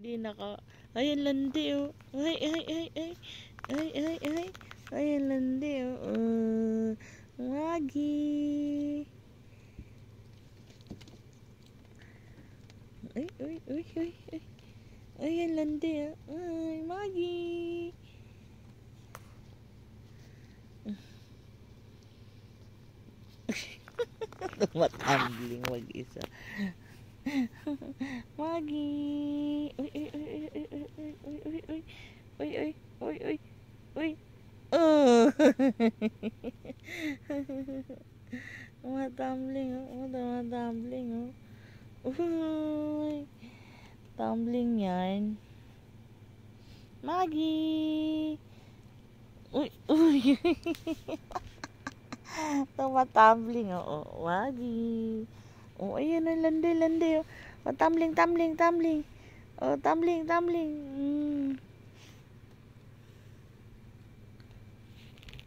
Di naka... Ayan, landi, oh. Ay, ay, ay, ay. Ay, ay, ay. Ayan, landi, oh. Wagi. Ay, ay, ay, ay, ay. Ayan, landi, oh. Ay, Maggie. Tumatambling mag-isa. Maggie. Uy, uy, uy, uy, uy, uy, uy, uy, uy, uy, uy, uy, uy, uy. Oh. Tumatambling, oh. Tumatambling, oh. Uy. Tumbling yan. Maggie. Uy, uy. Tumatambling, oh. Maggie. Oh, ayan ang landi, landi. Oh, tumbling, tumbling, tumbling. Oh, tumbling, tumbling.